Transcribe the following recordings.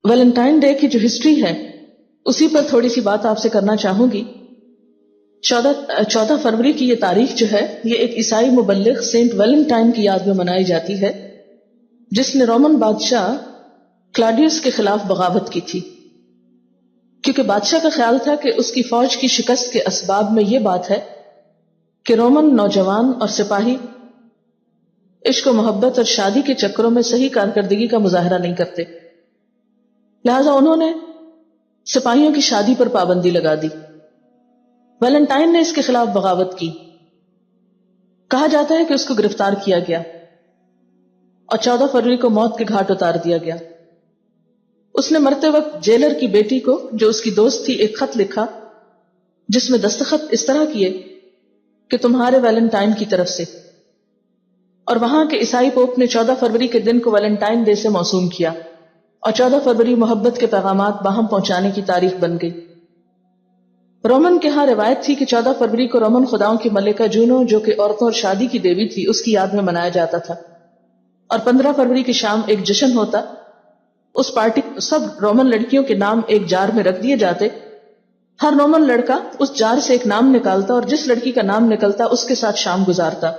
Valentine day کی جو history ہے اسی پر تھوڑی سی بات آپ سے کرنا چاہوں گی. 14 فروری کی یہ تاریخ جو ہے یہ ایک عیسائی مبلغ سینٹ ویلنٹائن کی یاد میں منائی جاتی ہے جس نے رومن بادشاہ کلاڈیوس کے خلاف بغاوت کی تھی، کیونکہ بادشاہ کا خیال تھا کہ اس کی فوج کی شکست کے اسباب میں یہ بات ہے کہ رومن نوجوان اور سپاہی عشق و محبت اور شادی کے چکروں میں صحیح کارکردگی کا مظاہرہ نہیں کرتے، لہذا انہوں نے سپاہیوں کی شادی پر پابندی لگا دی. ویلنٹائن نے اس کے خلاف بغاوت کی. کہا جاتا ہے کہ اس کو گرفتار کیا گیا اور 14 فروری کو موت کے گھاٹ اتار دیا گیا. اس نے مرتے وقت جیلر کی بیٹی کو جو اس کی دوست تھی ایک خط لکھا جس میں دستخط اس طرح کیے کہ تمہارے ویلنٹائن کی طرف سے، اور وہاں کے عیسائی پوپ نے 14 فروری کے دن کو ویلنٹائن ڈے سے موسوم کیا اور 14 فروری محبت کے پیغامات باہم پہنچانے کی تاریخ بن گئی. رومن کے ہاں روایت تھی کہ 14 فروری کو رومن خداؤں کی ملکہ جونو جو کہ عورتوں اور شادی کی دیوی تھی اس کی یاد میں منایا جاتا تھا، اور 15 فروری کی شام ایک جشن ہوتا. اس پارٹی سب رومن لڑکیوں کے نام ایک جار میں رکھ دیے جاتے. ہر رومن لڑکا اس جار سے ایک نام نکالتا اور جس لڑکی کا نام نکلتا اس کے ساتھ شام گزارتا.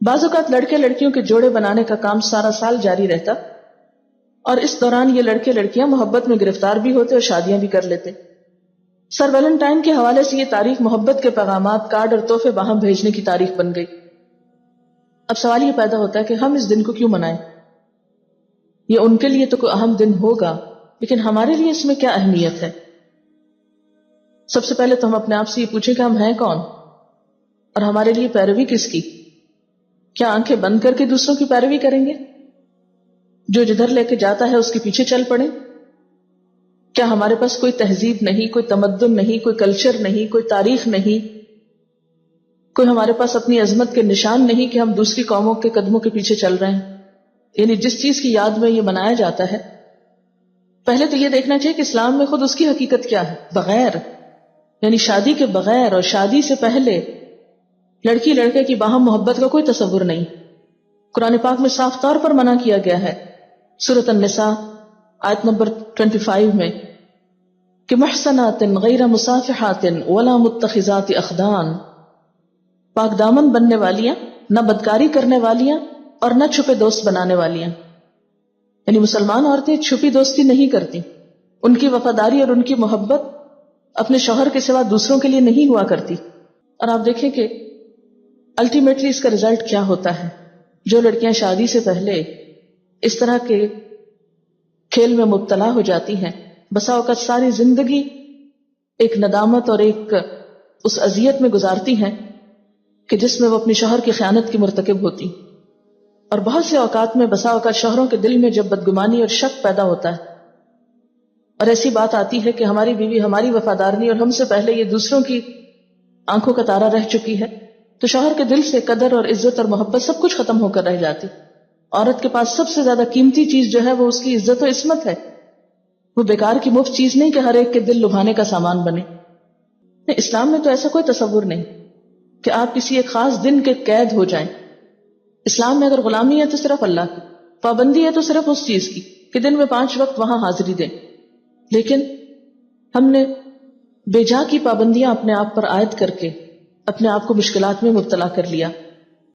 بعض اوقات لڑکے لڑکیوں کے جوڑے بنانے کا کام سارا سال جاری رہتا اور اس دوران یہ لڑکے لڑکیاں محبت میں گرفتار بھی ہوتے اور شادیاں بھی کر لیتے. سر ویلنٹائن کے حوالے سے یہ تاریخ محبت کے پیغامات، کارڈ اور تحفے باہم بھیجنے کی تاریخ بن گئی. اب سوال یہ پیدا ہوتا ہے کہ ہم اس دن کو کیوں منائیں؟ یہ ان کے لیے تو کوئی اہم دن ہوگا، لیکن ہمارے لیے اس میں کیا اہمیت ہے؟ سب سے پہلے تو ہم اپنے آپ سے یہ پوچھیں کہ ہم ہیں کون اور ہمارے لیے پیروی کس کی؟ کیا آنکھیں بند کر کے دوسروں کی پیروی کریں گے؟ جو جدھر لے کے جاتا ہے اس کے پیچھے چل پڑیں؟ کیا ہمارے پاس کوئی تہذیب نہیں، کوئی تمدن نہیں، کوئی کلچر نہیں، کوئی تاریخ نہیں، کوئی ہمارے پاس اپنی عظمت کے نشان نہیں کہ ہم دوسری قوموں کے قدموں کے پیچھے چل رہے ہیں؟ یعنی جس چیز کی یاد میں یہ منایا جاتا ہے، پہلے تو یہ دیکھنا چاہیے کہ اسلام میں خود اس کی حقیقت کیا ہے. بغیر یعنی شادی کے بغیر اور شادی سے پہلے لڑکی لڑکے کی باہم محبت کا کوئی تصور نہیں. قرآن پاک میں صاف طور پر منع کیا گیا ہے سورۃ النساء آیت نمبر 25 میں کہ محصنات غیر مصافحات ولا متخذات اخدان، پاک دامن بننے والیاں، نہ بدکاری کرنے والیاں اور نہ چھپے دوست بنانے والیاں. یعنی مسلمان عورتیں چھپی دوستی نہیں کرتی، ان کی وفاداری اور ان کی محبت اپنے شوہر کے سوا دوسروں کے لیے نہیں ہوا کرتی. اور آپ دیکھیں کہ الٹیمیٹلی اس کا رزلٹ کیا ہوتا ہے. جو لڑکیاں شادی سے پہلے اس طرح کے کھیل میں مبتلا ہو جاتی ہیں، بسا اوقات ساری زندگی ایک ندامت اور ایک اس اذیت میں گزارتی ہیں کہ جس میں وہ اپنی شوہر کی خیانت کی مرتکب ہوتی. اور بہت سے اوقات میں بسا اوقات شوہروں کے دل میں جب بدگمانی اور شک پیدا ہوتا ہے اور ایسی بات آتی ہے کہ ہماری بیوی ہماری وفادار نہیں اور ہم سے پہلے یہ دوسروں کی آنکھوں کا تارا رہ چکی ہے، تو شوہر کے دل سے قدر اور عزت اور محبت سب کچھ ختم ہو کر رہ جاتی. عورت کے پاس سب سے زیادہ قیمتی چیز جو ہے وہ اس کی عزت و عصمت ہے. وہ بیکار کی مفت چیز نہیں کہ ہر ایک کے دل لبھانے کا سامان بنے. اسلام میں تو ایسا کوئی تصور نہیں کہ آپ کسی ایک خاص دن کے قید ہو جائیں. اسلام میں اگر غلامی ہے تو صرف اللہ کی، پابندی ہے تو صرف اس چیز کی کہ دن میں 5 وقت وہاں حاضری دیں. لیکن ہم نے بے جا کی پابندیاں اپنے آپ پر عائد کر کے اپنے آپ کو مشکلات میں مبتلا کر لیا.